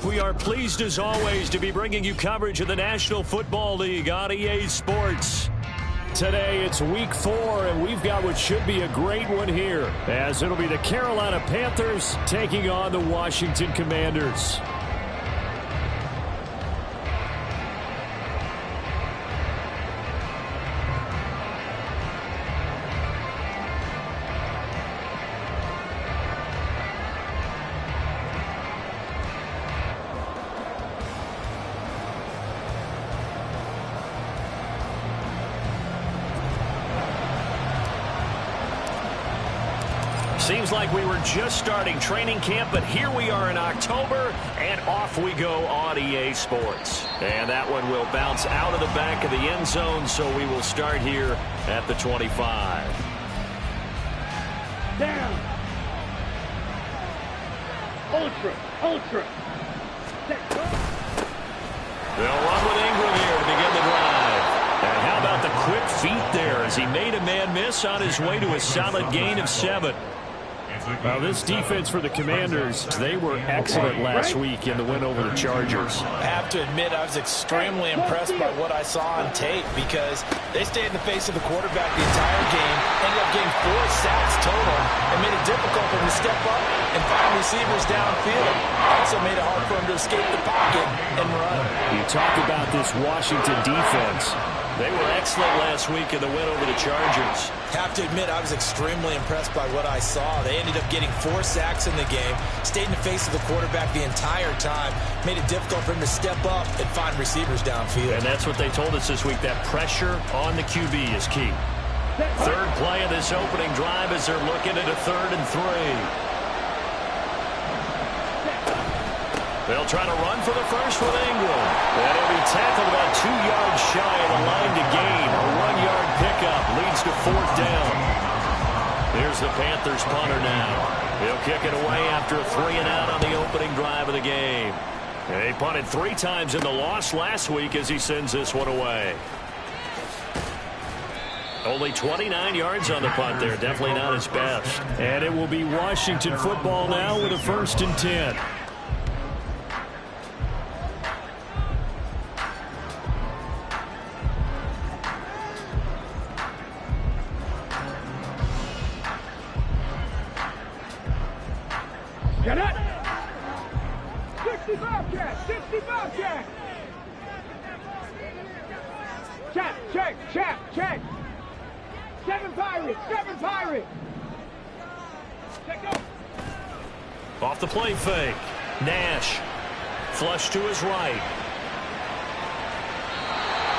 We are pleased as always to be bringing you coverage of the National Football League on EA Sports. Today it's week 4, and we've got what should be a great one here, as it'll be the Carolina Panthers taking on the Washington Commanders. Seems like we were just starting training camp, but here we are in October, and off we go on EA Sports. And that one will bounce out of the back of the end zone, so we will start here at the 25. Down. Ultra. They'll run with Ingram here to begin the drive. And how about the quick feet there as he made a man miss on his way to a solid gain of 7. Well, this defense for the Commanders, they were excellent last week in the win over the Chargers. I have to admit, I was extremely impressed by what I saw on tape because they stayed in the face of the quarterback the entire game, ended up getting 4 sacks total, and made it difficult for him to step up and find receivers downfield. Also made it hard for him to escape the pocket and run. You talk about this Washington defense. They were excellent last week in the win over the Chargers. Have to admit, I was extremely impressed by what I saw. They ended up getting 4 sacks in the game, stayed in the face of the quarterback the entire time, made it difficult for him to step up and find receivers downfield. And that's what they told us this week, that pressure on the QB is key. Third play of this opening drive as they're looking at a 3rd and 3. They'll try to run for the first with Ingram. And he'll be tackled about 2 yards shy of the line to gain. A 1-yard pickup leads to 4th down. Here's the Panthers punter now. He'll kick it away after a 3-and-out on the opening drive of the game. And he punted 3 times in the loss last week as he sends this one away. Only 29 yards on the punt there. Definitely not his best. And it will be Washington football now with a 1st and 10. Get it! 65 cat! Check! 7 Pirates! Check go! Off the play fake. Nash. Flush to his right.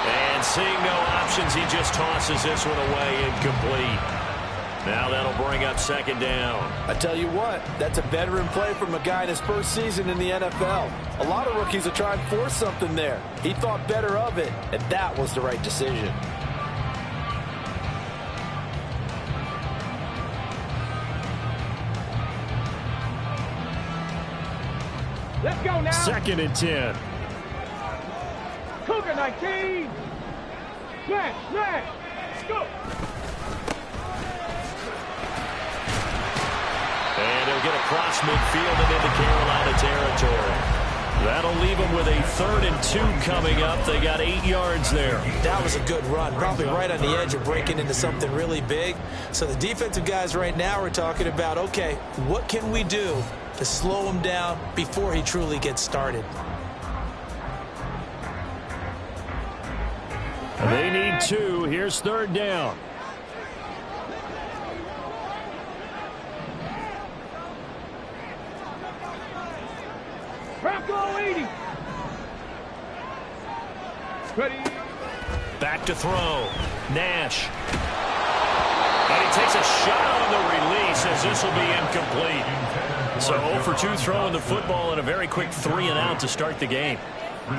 And seeing no options, he just tosses this one away, incomplete. Now that'll bring up 2nd down. I tell you what, that's a veteran play from a guy in his first season in the NFL. A lot of rookies are trying to force something there. He thought better of it, and that was the right decision. Let's go now! 2nd and 10. Cougar 19! Smash! Go! And he'll get across midfield and into Carolina territory. That'll leave them with a 3rd and 2 coming up. They got 8 yards there. That was a good run, probably right on the edge of breaking into something really big. So the defensive guys right now are talking about, okay, what can we do to slow him down before he truly gets started? They need 2. Here's 3rd down. Bronco 80! Ready? Back to throw. Nash. And he takes a shot on the release as this will be incomplete. So 0 for 2 throwing the football and a very quick 3-and-out to start the game.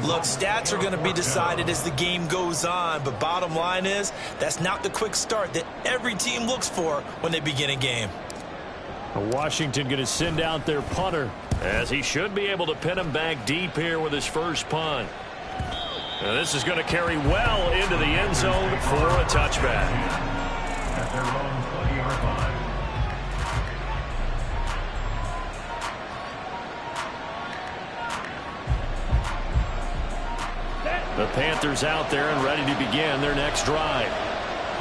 Look, stats are going to be decided as the game goes on, but bottom line is that's not the quick start that every team looks for when they begin a game. Washington going to send out their punter, as he should be able to pin him back deep here with his first punt. Now this is going to carry well into the end zone for a touchback. The Panthers out there and ready to begin their next drive.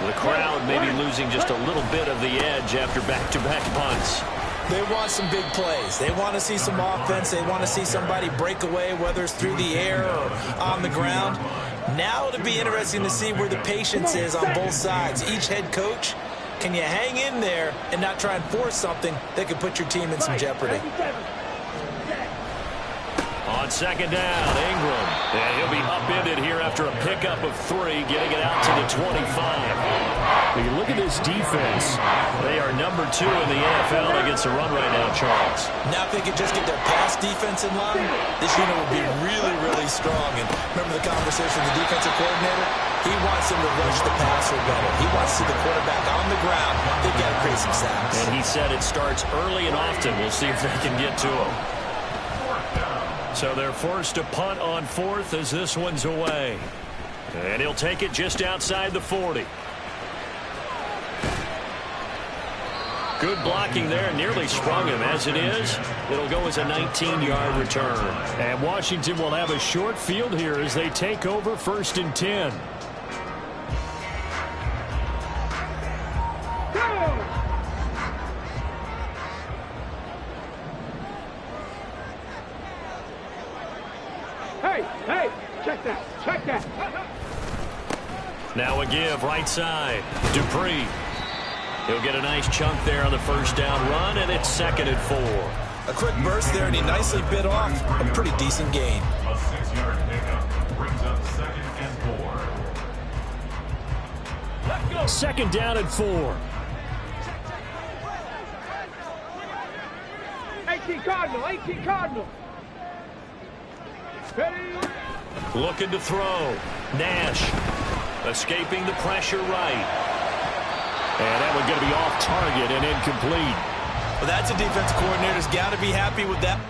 The crowd may be losing just a little bit of the edge after back-to-back punts. They want some big plays. They want to see some offense. They want to see somebody break away, whether it's through the air or on the ground. Now it'll be interesting to see where the patience is on both sides. Each head coach, can you hang in there and not try and force something that could put your team in some jeopardy? On second down, Ingram. And he'll be upended here after a pickup of 3, getting it out to the 25. When you look at this defense, they are number 2 in the NFL against the run right now, Charles. Now if they could just get their pass defense in line, this unit would be really, really strong. And remember the conversation with the defensive coordinator? He wants them to rush the passer better. He wants to see the quarterback on the ground. They've got to create some sacks. And he said it starts early and often. We'll see if they can get to him. So they're forced to punt on 4th as this one's away. And he'll take it just outside the 40. Good blocking there, nearly sprung him. As it is, it'll go as a 19-yard return. And Washington will have a short field here as they take over 1st and 10. Hey, check that. Now a give right side. Dupree. He'll get a nice chunk there on the first down run, and it's 2nd and 4. A quick burst there, and he nicely bit off a pretty decent gain. A 6-yard pickup brings up 2nd and 4. Let's go. 2nd down and 4. 18 Cardinal. Ready? Looking to throw. Nash escaping the pressure right. And that one's going to be off target and incomplete. Well, that's a defense coordinator's got to be happy with that.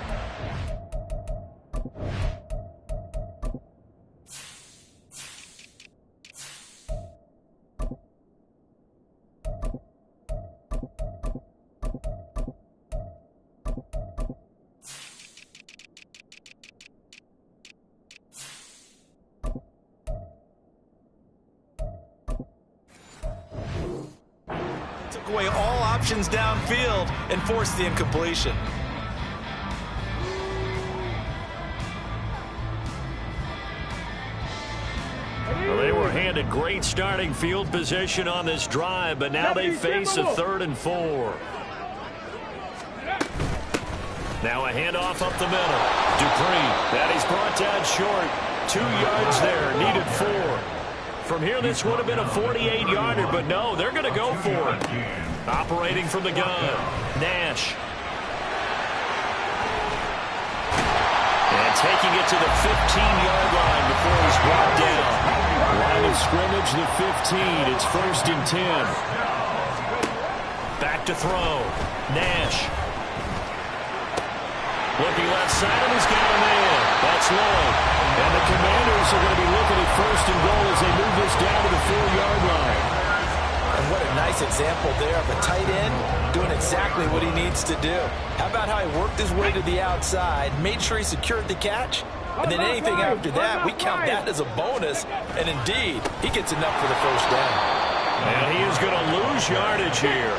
Away all options downfield and force the incompletion. Well, they were handed great starting field position on this drive, but now they face a 3rd and 4. Now a handoff up the middle. Dupree, that is brought down short. 2 yards there, needed 4. From here, this would have been a 48-yarder, but no, they're going to go for it. Operating from the gun, Nash. And taking it to the 15-yard line before he's brought down. Line of scrimmage, the 15. It's 1st and 10. Back to throw. Nash. Looking left side, and he's got a man. That's Lloyd. And the Commanders are going to be looking at 1st and goal as they move this down to the 4-yard line. And what a nice example there of a tight end doing exactly what he needs to do. How about how he worked his way to the outside, made sure he secured the catch, and then anything after that, we count that as a bonus. And indeed, he gets enough for the first down. And he is going to lose yardage here.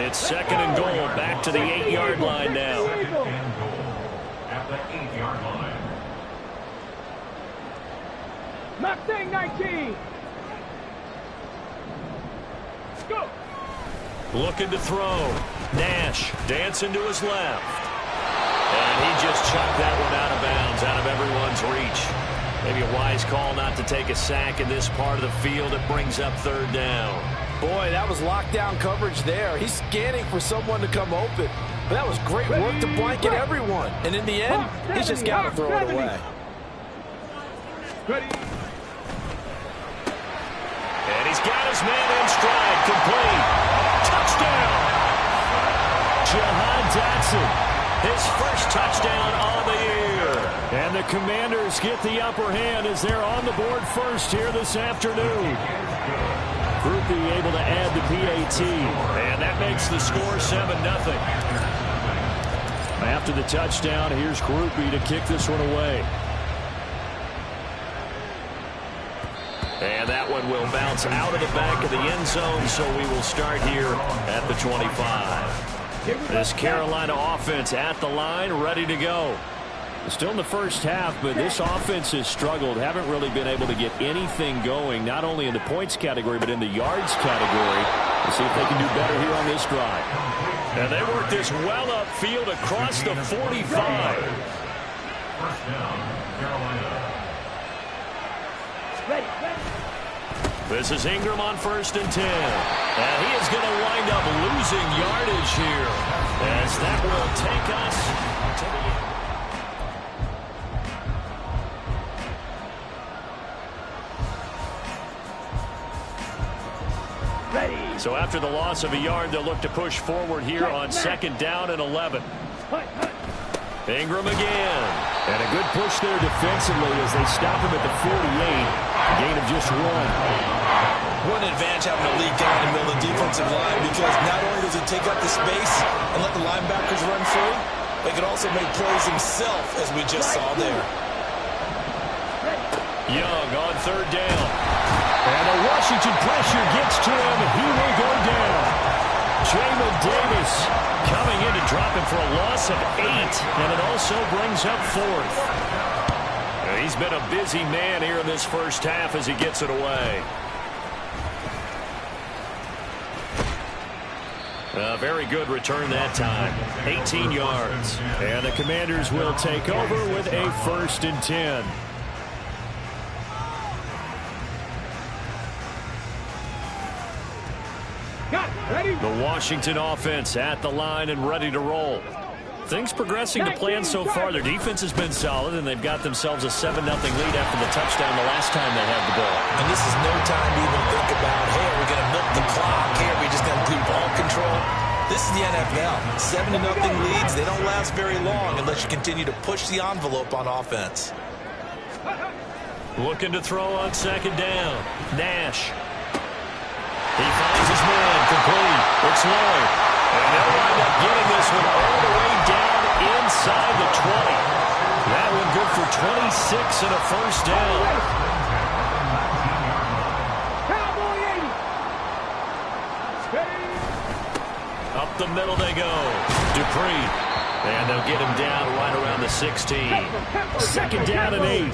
It's 2nd and goal, back to the 8-yard line now. At the 8-yard line. Mustang 19. Go. Looking to throw. Nash dancing to his left. And he just chucked that one out of bounds, out of everyone's reach. Maybe a wise call not to take a sack in this part of the field. It brings up 3rd down. Boy, that was lockdown coverage there. He's scanning for someone to come open. But that was great work to blanket everyone. And in the end, he's just got to throw it away. Ready? And he's got his man in stride, complete. Touchdown! Jahan Dotson, his first touchdown on the year. And the Commanders get the upper hand as they're on the board first here this afternoon. Groupie able to add the PAT. And that makes the score 7-0. After the touchdown, here's Groupie to kick this one away. And that one will bounce out of the back of the end zone, so we will start here at the 25. This Carolina offense at the line, ready to go. Still in the first half, but this offense has struggled. Haven't really been able to get anything going, not only in the points category, but in the yards category. We'll see if they can do better here on this drive. And they work this well upfield across the 45. First down, Carolina. Ready. This is Ingram on 1st and 10. And he is going to wind up losing yardage here, as that will take us to the end. Ready. So after the loss of a yard, they'll look to push forward here on 2nd down and 11. Ingram again. And a good push there defensively as they stop him at the 48. A gain of just 1. What an advantage having a lead guy in the middle of the defensive line, because not only does he take up the space and let the linebackers run free, but he can also make plays himself, as we just saw there. Young on 3rd down. And the Washington pressure gets to him. He will go down. Jamin Davis coming in to drop him for a loss of 8. And it also brings up 4th. He's been a busy man here in this first half as he gets it away. A very good return that time. 18 yards. And the Commanders will take over with a 1st and 10. Ready. The Washington offense at the line and ready to roll. Things progressing to plan so far. Their defense has been solid, and they've got themselves a 7-0 lead after the touchdown the last time they had the ball. And this is no time to even think about, hey, are we going to milk the clock? Hey, are we just going to do ball control? This is the NFL. 7-0 leads, they don't last very long unless you continue to push the envelope on offense. Looking to throw on 2nd down. Nash. He finds his man, complete. It's Lloyd. And they'll wind up getting this one all the way down inside the 20. That one good for 26 and a 1st down. Cowboy 80. Up the middle they go. Dupree. And they'll get him down right around the 16. 2nd down and 8. A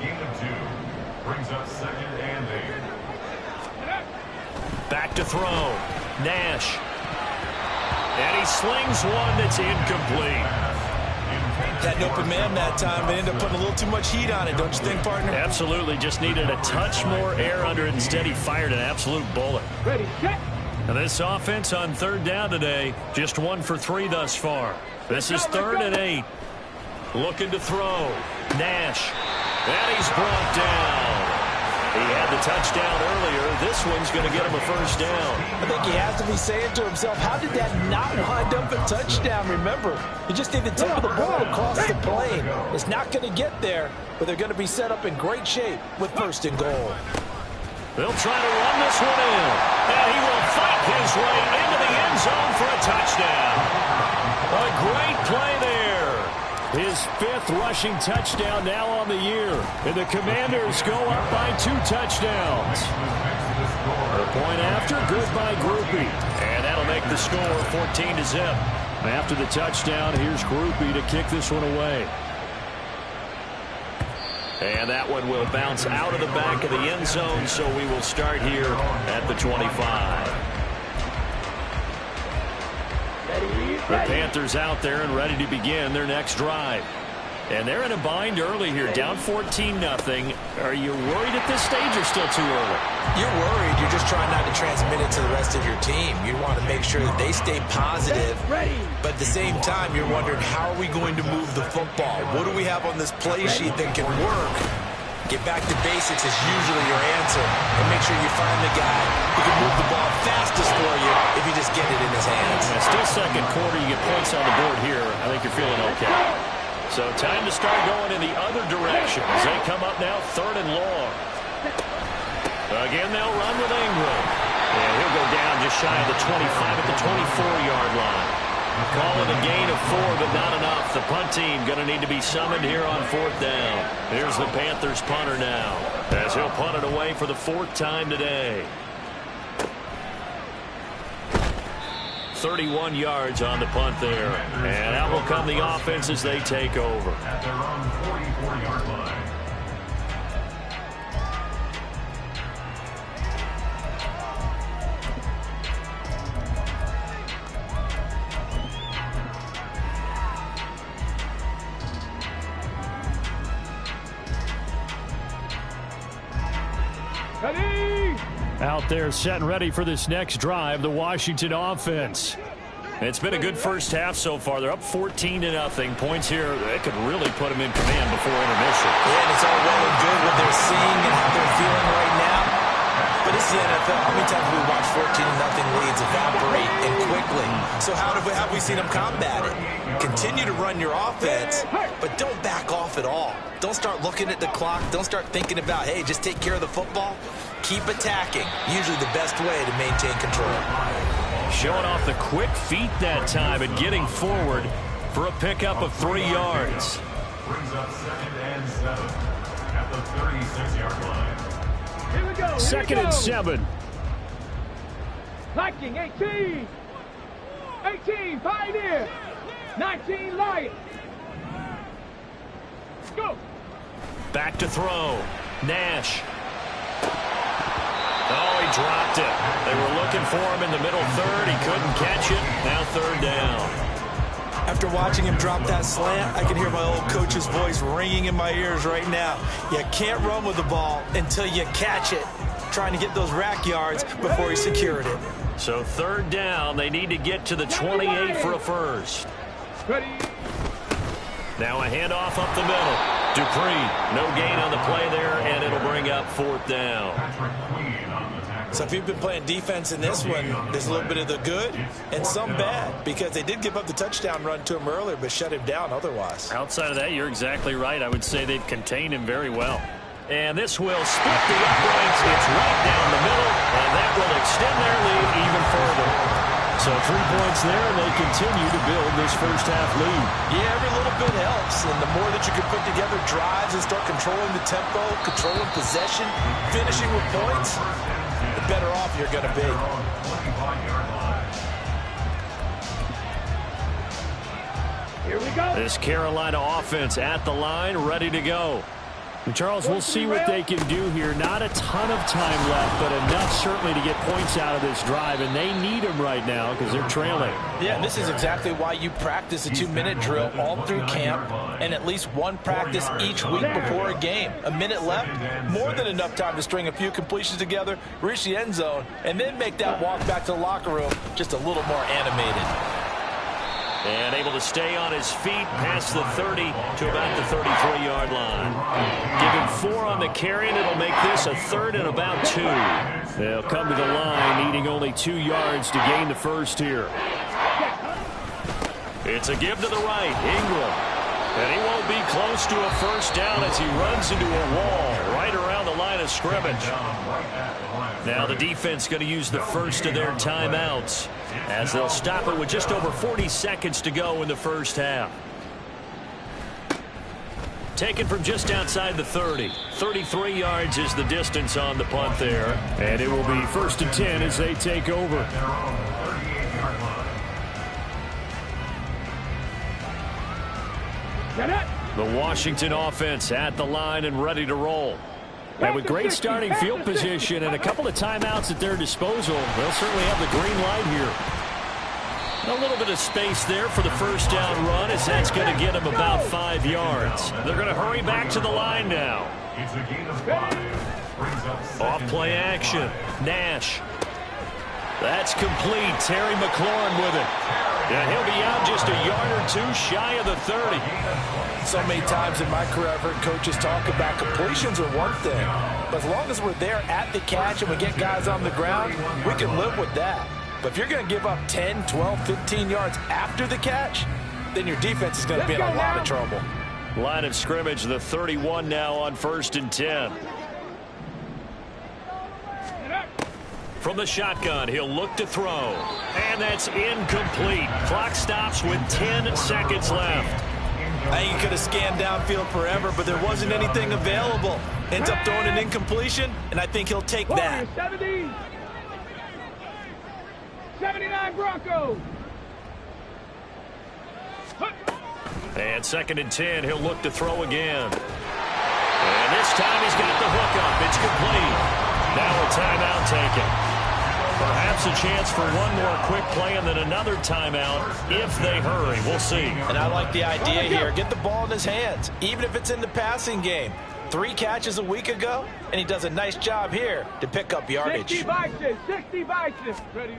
gain of 2 brings up 2nd and 8. Back to throw. Nash. And he slings one that's incomplete. That open man that time, they ended up putting a little too much heat on it, don't you think, partner? Absolutely. Just needed a touch more air under it. Instead, he fired an absolute bullet. Ready, set. And this offense on 3rd down today, just 1 for 3 thus far. This is 3rd and 8. Looking to throw. Nash. And he's brought down. He had the touchdown earlier. This one's going to get him a 1st down. I think he has to be saying to himself, how did that not wind up a touchdown? Remember, you just need the tip of the ball across the plane. It's not going to get there, but they're going to be set up in great shape with 1st and goal. They'll try to run this one in. And he will fight his way into the end zone for a touchdown. A great play there. His 5th rushing touchdown now on the year. And the Commanders go up by 2 touchdowns. The point after, good by Grupe. And that'll make the score 14-0. After the touchdown, here's Grupe to kick this one away. And that one will bounce out of the back of the end zone, so we will start here at the 25. The Panthers out there and ready to begin their next drive. And they're in a bind early here, down 14-0. Are you worried at this stage or still too early? You're worried. You're just trying not to transmit it to the rest of your team. You want to make sure that they stay positive. But at the same time, you're wondering, how are we going to move the football? What do we have on this play sheet that can work? Get back to basics is usually your answer. And make sure you find the guy who can move the ball fastest for you if you just get it in his hands. And still 2nd quarter, you get points on the board here. I think you're feeling okay. So time to start going in the other direction as they come up now 3rd and long. Again, they'll run with Ingram. And he'll go down just shy of the 25 at the 24-yard line. Call it a gain of 4, but not enough. The punt team going to need to be summoned here on 4th down. Here's the Panthers punter now, as he'll punt it away for the 4th time today. 31 yards on the punt there. And out will come the offense as they take over. At their own 44-yard line. Ready! Out there set and ready for this next drive, the Washington offense. It's been a good first half so far. They're up 14-0. Points here, that could really put them in command before intermission. Yeah, and it's all well and good what they're seeing and how they're feeling right now. But it's the NFL. How many times have we watched 14-0 leads evaporate and quickly? So how have we seen them combat it? Continue to run your offense, but don't back off at all. Don't start looking at the clock. Don't start thinking about, hey, just take care of the football. Keep attacking. Usually the best way to maintain control. Showing off the quick feet that time and getting forward for a pickup of 3 yards. Brings up 2nd and 7 at the 36-yard line. Here we go. 2nd and 7. Viking 18. 18 Pioneer. 19 Lion. Go. Back to throw. Nash. Oh, he dropped it. They were looking for him in the middle third. He couldn't catch it. Now 3rd down. After watching him drop that slant, I can hear my old coach's voice ringing in my ears right now. You can't run with the ball until you catch it. Trying to get those rack yards before he secured it. So 3rd down. They need to get to the 28 for a first. Ready. Now a handoff up the middle. Dupree, no gain on the play there, and it'll bring up 4th down. Patrick Queen on the tackle. So if you've been playing defense in this one, there's a little bit of the good and some bad, because they did give up the touchdown run to him earlier, but shut him down otherwise. Outside of that, you're exactly right. I would say they've contained him very well. And this will split the uprights. It's right down the middle, and that will extend their lead even further. So 3 points there, and they continue to build this first half lead. Yeah, every little bit helps, and the more that you can put together drives and start controlling the tempo, controlling possession, finishing with points, the better off you're going to be. 25-yard line. Here we go. This Carolina offense at the line, ready to go. And Charles, we'll see what they can do here. Not a ton of time left, but enough certainly to get points out of this drive, and they need them right now because they're trailing. Yeah, and this is exactly why you practice a 2-minute drill all through camp and at least one practice each week before a game. A minute left, more than enough time to string a few completions together, reach the end zone, and then make that walk back to the locker room just a little more animated. And able to stay on his feet past the 30 to about the 33-yard line. Give him 4 on the carry, and it'll make this a 3rd and about 2. They'll come to the line, needing only 2 yards to gain the first here. It's a give to the right, Ingram. And he won't be close to a first down as he runs into a wall right around the line of scrimmage. Now the defense going to use the first of their timeouts as they'll stop it with just over 40 seconds to go in the first half. Taken from just outside the 30. 33 yards is the distance on the punt there. And it will be 1st and 10 as they take over. The Washington offense at the line and ready to roll. And with great starting field position and a couple of timeouts at their disposal, they'll certainly have the green light here. A little bit of space there for the first down run as that's going to get them about 5 yards. They're going to hurry back to the line now. It's a gain of 5. Off play action. Nash. That's complete. Terry McLaurin with it. And he'll be out just a yard or 2 shy of the 30. So many times in my career I've heard coaches talk about completions are one thing, but as long as we're there at the catch and we get guys on the ground, we can live with that. But if you're going to give up 10, 12, 15 yards after the catch, then your defense is going to be in a lot of trouble. Line of scrimmage, the 31 now on 1st and 10. From the shotgun, he'll look to throw. And that's incomplete. Clock stops with 10 seconds left. I think he could have scanned downfield forever, but there wasn't anything available. Ends up throwing an incompletion, and I think he'll take that. 70. 79 Broncos. And 2nd and 10, he'll look to throw again. And this time he's got the hook up. It's complete. Now a timeout taken. Perhaps a chance for one more quick play and then another timeout if they hurry. We'll see. And I like the idea here. Get the ball in his hands, even if it's in the passing game. 3 catches a week ago, and he does a nice job here to pick up yardage. 60 Vikings. Ready?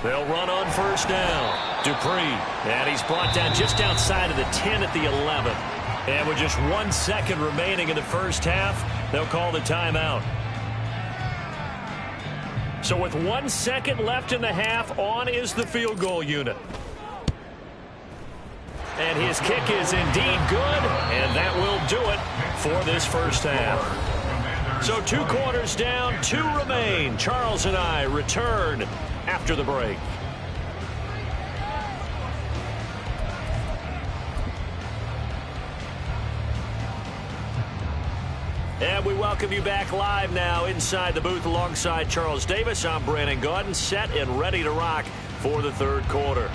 They'll run on 1st down. Dupree, and he's brought down just outside of the 10 at the 11. And with just 1 second remaining in the first half, they'll call the timeout. So with 1 second left in the half, on is the field goal unit. And his kick is indeed good, and that will do it for this first half. So 2 quarters down, 2 remain. Charles and I return after the break. And we welcome you back live now inside the booth alongside Charles Davis. I'm Brandon Gaudin, set and ready to rock for the 3rd quarter.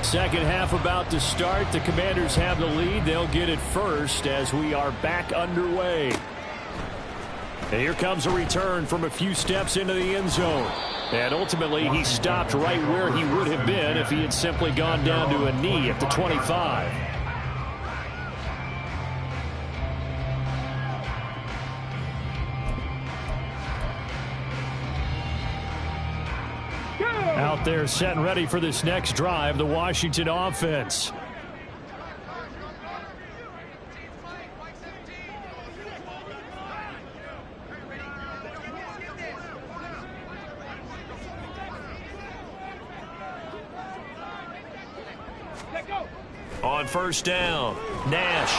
Second half about to start. The Commanders have the lead. They'll get it first as we are back underway. And here comes a return from a few steps into the end zone. And ultimately, he stopped right where he would have been if he had simply gone down to a knee at the 25. Out there set and ready for this next drive, the Washington offense. On 1st down, Nash.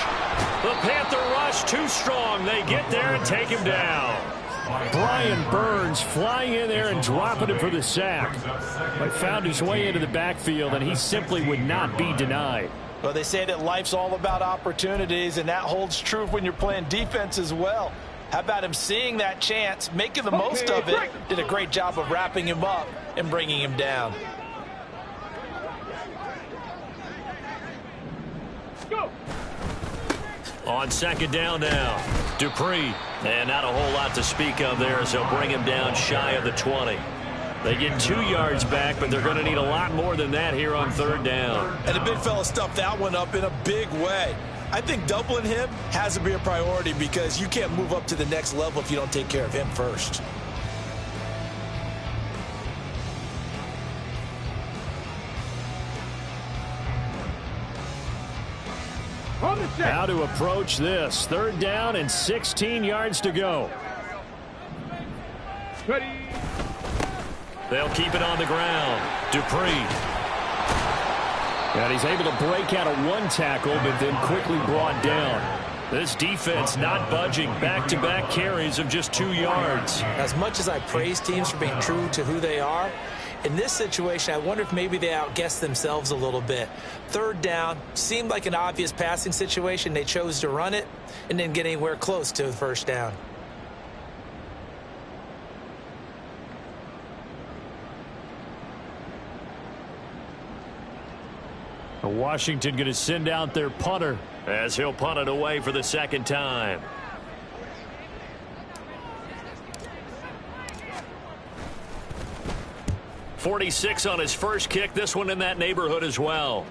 The Panther rush too strong. They get there and take him down. Brian Burns flying in there and dropping him for the sack. But found his way into the backfield, and he simply would not be denied. Well, they say that life's all about opportunities, and that holds true when you're playing defense as well. How about him seeing that chance, making the most of it, did a great job of wrapping him up and bringing him down. Go. On 2nd down now, Dupree. And not a whole lot to speak of there as they'll bring him down shy of the 20. They get 2 yards back, but they're going to need a lot more than that here on 3rd down. And the big fella stuffed that one up in a big way. I think doubling him has to be a priority because you can't move up to the next level if you don't take care of him first. How to approach this. 3rd down and 16 yards to go. Ready. They'll keep it on the ground. Dupree. And he's able to break out of 1 tackle, but then quickly brought down. This defense not budging. Back-to-back carries of just 2 yards. As much as I praise teams for being true to who they are, in this situation, I wonder if maybe they outguessed themselves a little bit. 3rd down seemed like an obvious passing situation. They chose to run it and didn't get anywhere close to the 1st down. Washington going to send out their punter as he'll punt it away for the 2nd time. .46 on his first kick. This one in that neighborhood as well.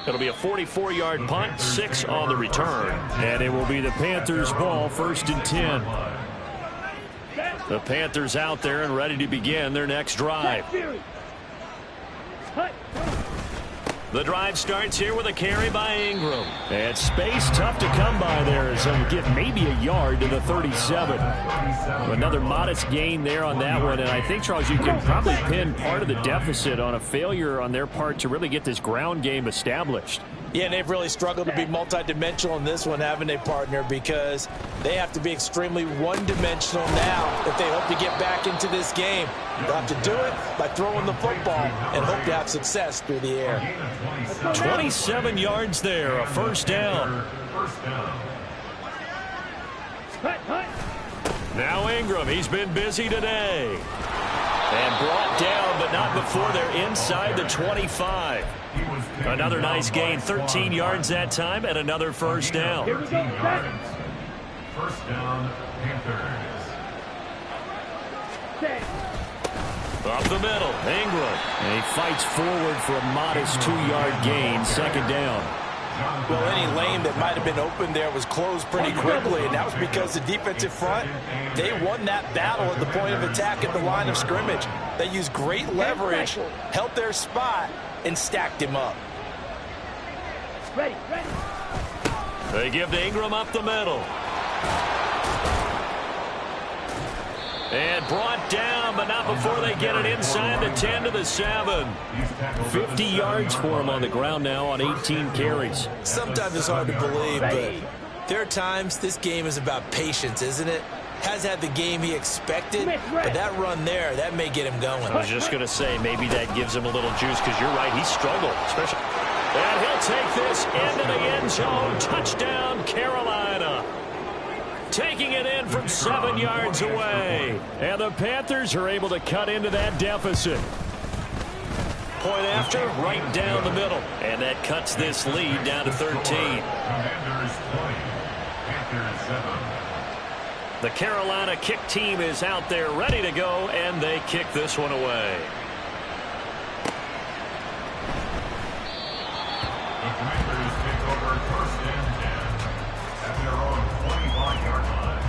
It'll be a 44-yard punt, 6 on the return. And it will be the Panthers' ball, 1st and 10. The Panthers out there and ready to begin their next drive. The drive starts here with a carry by Ingram. And space tough to come by there as he'll get maybe a yard to the 37. Another modest gain there on that one. And I think, Charles, you can probably pin part of the deficit on a failure on their part to really get this ground game established. Yeah, and they've really struggled to be multidimensional in this one, haven't they, partner? Because they have to be extremely one-dimensional now if they hope to get back into this game. They'll have to do it by throwing the football and hope to have success through the air. 27 yards there, a first down. Now Ingram, he's been busy today. And brought down, but not before they're inside the 25. Another nice gain, 13 yards that time, and another first down. Here we go, set. First down, Panthers. Set. Up the middle, Ingram. And he fights forward for a modest 2-yard gain, second down. Well, any lane that might have been open there was closed pretty quickly, and that was because the defensive front, they won that battle at the point of attack at the line of scrimmage. They used great leverage, held their spot, and stacked him up. Ready, ready. They give to Ingram up the middle. And brought down, but not before they get it inside the 10 to the 7. 50 yards for him on the ground now on 18 carries. Sometimes it's hard to believe, but there are times this game is about patience, isn't it? Has had the game he expected, but that run there, that may get him going. I was just going to say, maybe that gives him a little juice, because you're right, he struggled, especially. And he'll take this into the end zone. Touchdown, Carolina. Taking it in from 7 yards away. And the Panthers are able to cut into that deficit. Point after, right down the middle. And that cuts this lead down to 13. Commanders 20, Panthers 7. The Carolina kick team is out there ready to go, and they kick this one away. The Commanders take over first and 10 at their own 25-yard line.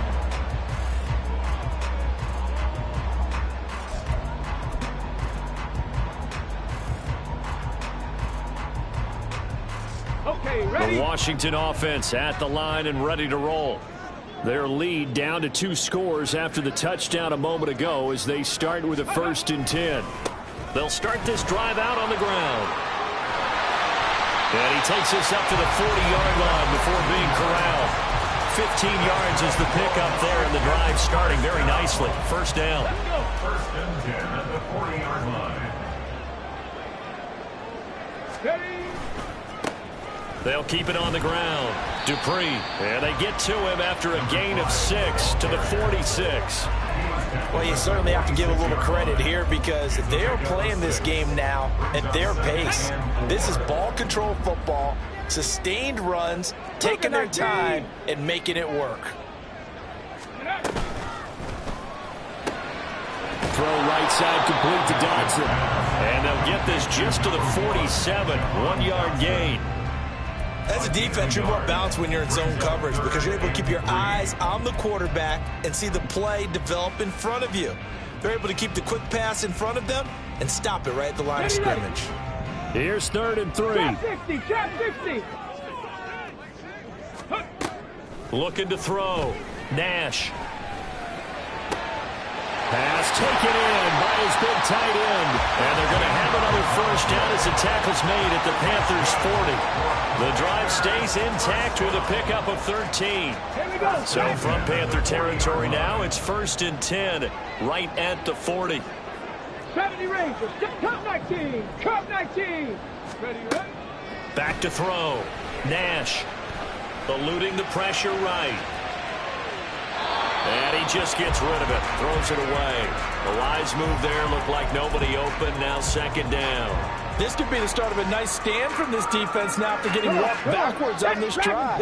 Okay, ready. The Washington offense at the line and ready to roll. Their lead down to 2 scores after the touchdown a moment ago as they start with a 1st and 10. They'll start this drive out on the ground. And he takes us up to the 40-yard line before being corralled. 15 yards is the pickup there, and the drive starting very nicely. First down. First and 10 at the 40-yard line. Ready. They'll keep it on the ground. Dupree, and they get to him after a gain of 6 to the 46. Well, you certainly have to give a little credit here because they're playing this game now at their pace. This is ball control football, sustained runs, taking their time, and making it work. Throw right side complete to Dodson. And they'll get this just to the 47. 1-yard gain. As a defense, you're more balanced when you're in zone coverage because you're able to keep your eyes on the quarterback and see the play develop in front of you. They're able to keep the quick pass in front of them and stop it right at the line of scrimmage. Here's 3rd and 3. Trap 60, trap 60. Looking to throw. Nash. Pass taken in by his big tight end. And they're going to have another first down as the tackle's made at the Panthers' 40. The drive stays intact with a pickup of 13. Here we go. So from Panther territory now, it's 1st and 10 right at the 40. 70 Rangers. Cup 19. Cup 19. Ready, ready. Back to throw. Nash eluding the pressure right. And he just gets rid of it. Throws it away. The wise move there. Looked like nobody open. Now 2nd down. This could be the start of a nice stand from this defense now after getting walked backwards on this drive.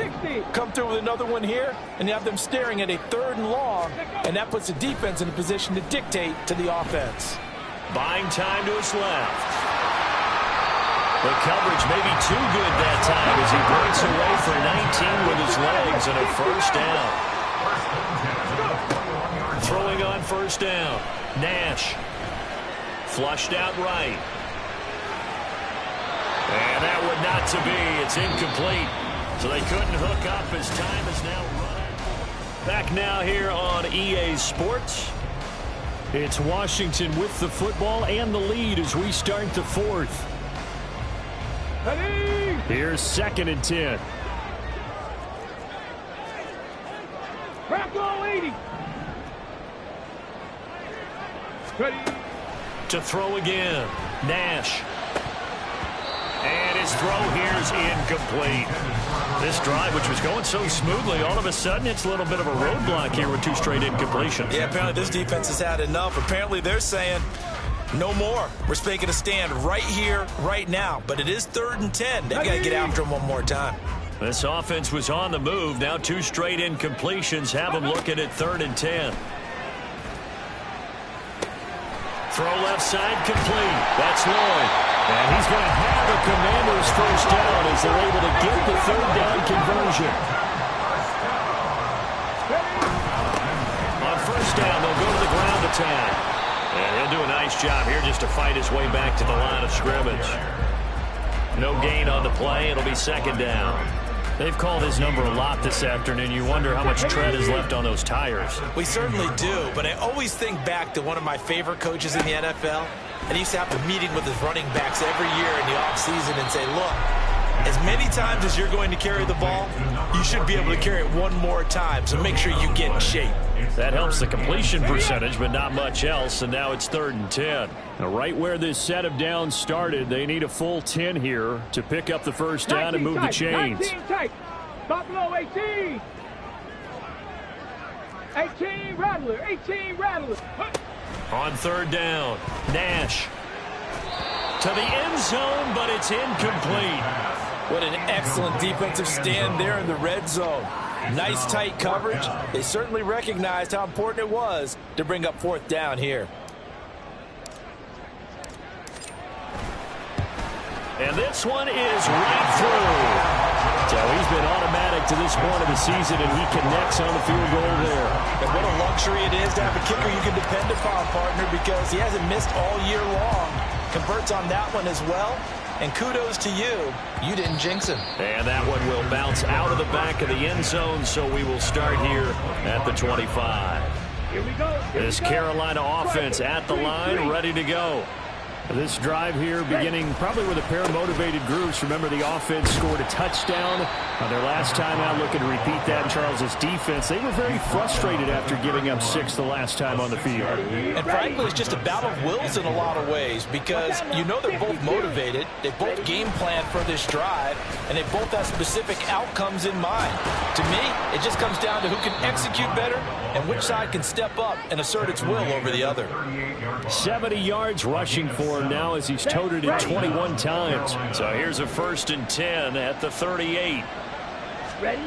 Come through with another one here, and you have them staring at a 3rd and long, and that puts the defense in a position to dictate to the offense. Buying time to his left. The coverage may be too good that time as he breaks away for 19 with his legs and a first down. Throwing on first down. Nash. Flushed out right. And that would not to be. It's incomplete. So they couldn't hook up as time is now running. Back now here on EA Sports. It's Washington with the football and the lead as we start the 4th. Ready. Here's 2nd and 10. Crack all 80. Ready. To throw again. Nash. And his throw here's incomplete. This drive, which was going so smoothly, all of a sudden it's a little bit of a roadblock here with 2 straight incompletions. Yeah, apparently this defense has had enough. Apparently they're saying no more. We're making a stand right here, right now. But it is 3rd and 10. They've got to get after him one more time. This offense was on the move. Now 2 straight incompletions have them looking at 3rd and 10. Throw left side complete. That's Lloyd. And he's going to have a Commanders first down as they're able to get the 3rd down conversion. On first down, they'll go to the ground attack. And he'll do a nice job here just to fight his way back to the line of scrimmage. No gain on the play. It'll be 2nd down. They've called his number a lot this afternoon. You wonder how much tread is left on those tires. We certainly do, but I always think back to one of my favorite coaches in the NFL, and he used to have a meeting with his running backs every year in the offseason and say, look, as many times as you're going to carry the ball, you should be able to carry it one more time, so make sure you get in shape. That helps the completion percentage, but not much else, and now it's 3rd and 10. Now, right where this set of downs started, they need a full 10 here to pick up the first down and move the chains. 19 tight. Buffalo 18. 18 Rattler. 18 Rattler. On 3rd down, Nash to the end zone, but it's incomplete. What an excellent defensive stand there in the red zone. Nice tight coverage. They certainly recognized how important it was to bring up 4th down here. And this one is right through. So he's been automatic to this point of the season, and he connects on the field goal there. And what a luxury it is to have a kicker you can depend upon, partner, because he hasn't missed all year long. Converts on that one as well. And kudos to you. You didn't jinx him. And that one will bounce out of the back of the end zone, so we will start here at the 25. Here we go. This Carolina offense at the line, ready to go. This drive here beginning probably with a pair of motivated groups. Remember, the offense scored a touchdown on their last time out, looking to repeat that in Charles's defense. They were very frustrated after giving up 6 the last time on the field. And frankly, it's just a battle of wills in a lot of ways, because you know they're both motivated, they both game plan for this drive, and they both have specific outcomes in mind. To me, it just comes down to who can execute better and which side can step up and assert its will over the other. 70 yards rushing for him now as he's toted it 21 times. So here's a 1st and 10 at the 38. Ready?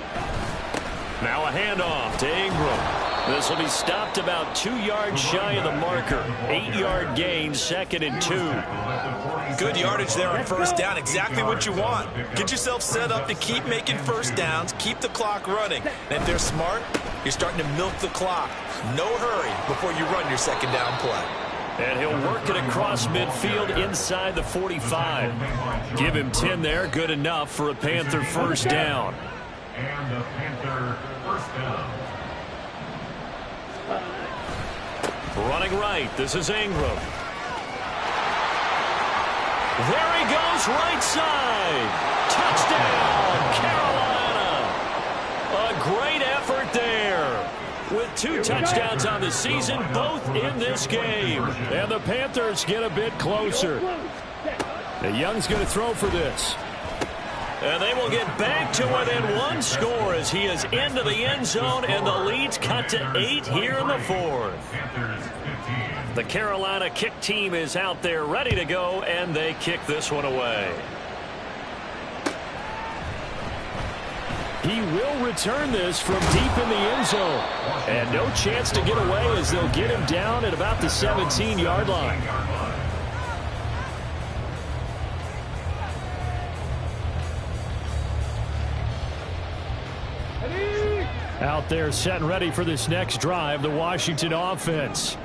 Now a handoff to Ingram. This will be stopped about 2 yards shy of the marker. 8-yard gain, 2nd and 2. Good yardage there on first down. Exactly what you want. Get yourself set up to keep making first downs, keep the clock running. And if they're smart, you're starting to milk the clock. No hurry before you run your 2nd down play. And he'll work it across midfield inside the 45. Give him 10 there. Good enough for a Panther first down. And the Panther first down. Running right. This is Ingram. There he goes, right side. Touchdown, Carolina. A great effort there. With 2 touchdowns on the season, both in this game. And the Panthers get a bit closer. And Young's going to throw for this. And they will get back to within 1 score as he is into the end zone, and the lead's cut to 8 here in the 4th. The Carolina kick team is out there ready to go, and they kick this one away. He will return this from deep in the end zone. And no chance to get away as they'll get him down at about the 17-yard line. Out there set and ready for this next drive, the Washington offense.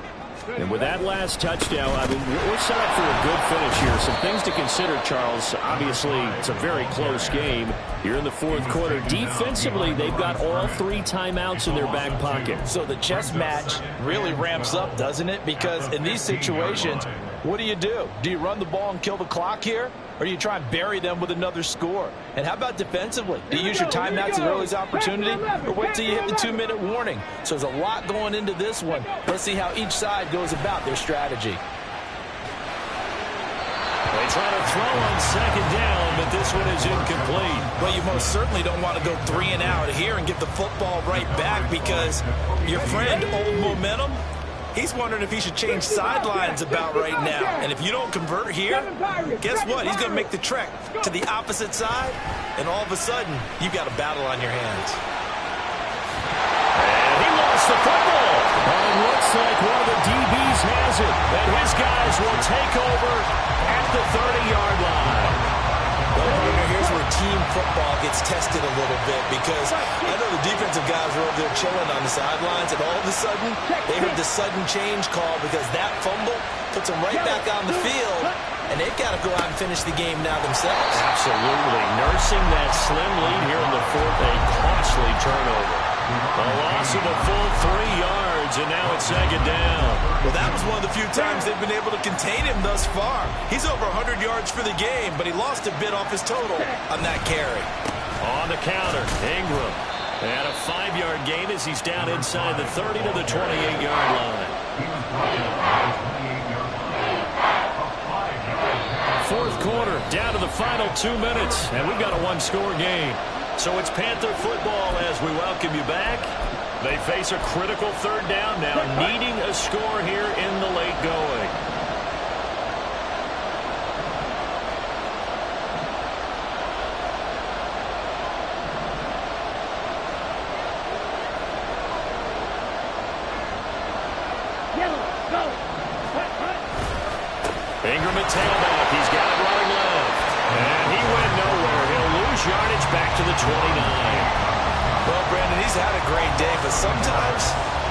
And with that last touchdown, I mean, we're set up for a good finish here. Some things to consider, Charles. Obviously, it's a very close game here in the 4th quarter. Defensively, they've got all 3 timeouts in their back pocket. So the chess match really ramps up, doesn't it? Because in these situations, What do? Do you run the ball and kill the clock here? Or do you try and bury them with another score? And how about defensively? Do you use your timeouts at the earliest opportunity? Or wait till you hit the 2-minute warning? So there's a lot going into this one. Let's see how each side goes about their strategy. They try to throw on second down, but this one is incomplete. Well, you most certainly don't want to go 3 and out here and get the football right back because your friend, Old Momentum, he's wondering if he should change sidelines about right now. And if you don't convert here, guess what? He's going to make the trek to the opposite side, and all of a sudden, you've got a battle on your hands. And he lost the football. And it looks like one of the DBs has it. And his guys will take over at the 30-yard line. Well, partner, here's where team football gets tested a little bit because I know the defensive guys are over there chilling on the sidelines, and all of a sudden, they heard the sudden change call because that fumble puts them right back on the field, and they've got to go out and finish the game now themselves. Absolutely. Nursing that slim lead here in the fourth, a costly turnover. A loss of a full 3 yards, and now it's second down. Well, that was one of the few times they've been able to contain him thus far. He's over 100 yards for the game, but he lost a bit off his total on that carry. On the counter, Ingram. And a 5-yard gain as he's down inside the 30 to the 28-yard line. Fourth quarter, down to the final 2 minutes, and we've got a one-score game. So it's Panther football as we welcome you back. They face a critical third down now, needing a score here in the late going. Ingram at tailback. He's got it running left. And he went nowhere. He'll lose yardage back to the 29. Well, Brandon, he's had a great day, but sometimes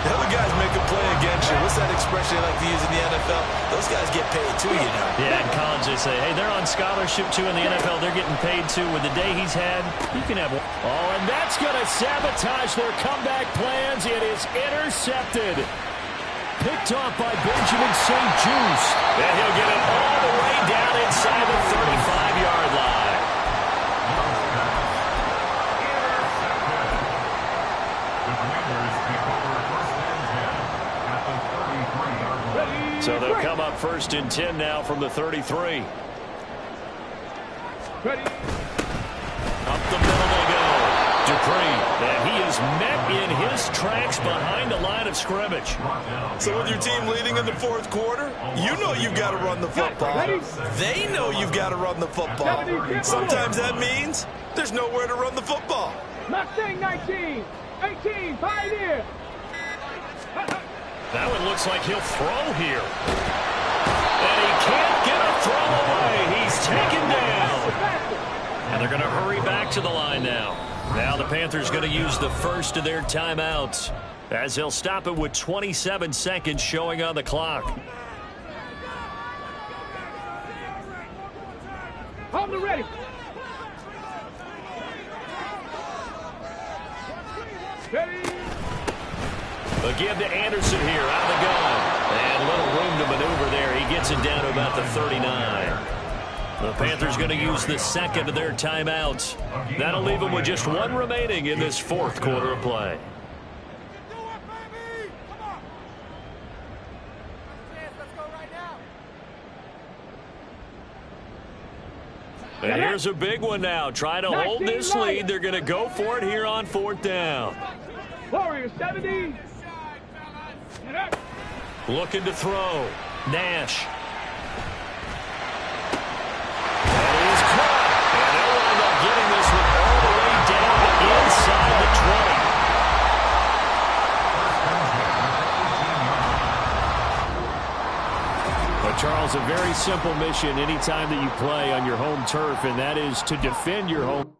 the other guys make a play against you. What's that expression they like to use in the NFL? Those guys get paid too, you know. Yeah, in college they say, hey, they're on scholarship too. In the NFL, they're getting paid too. With the day he's had, you can have one. Oh, and that's going to sabotage their comeback plans. It is intercepted. Picked off by Benjamin St. Juice. And he'll get it all the way down inside the 35-yard line. So they'll come up 1st and 10 now from the 33. Ready. Up the middle they go. Dupree, and he is met in his tracks behind the line of scrimmage. So with your team leading in the fourth quarter, you know you've got to run the football. They know you've got to run the football. Sometimes that means there's nowhere to run the football. Mustang 19, 18, Pioneer. That one looks like he'll throw here. And he can't get a throw away. He's taken down. And they're going to hurry back to the line now. Now the Panthers going to use the first of their timeouts as they'll stop it with 27 seconds showing on the clock. On the ready. Ready. The give to Anderson here out of the gun. And little room to maneuver there. He gets it down to about the 39. The Panthers going to use the second of their timeouts. That'll leave them with just one remaining in this fourth quarter of play. And here's a big one now. Trying to hold this lead. They're going to go for it here on 4th down. Warriors 70. Looking to throw. Nash. Charles, a very simple mission anytime that you play on your home turf, and that is to defend your home.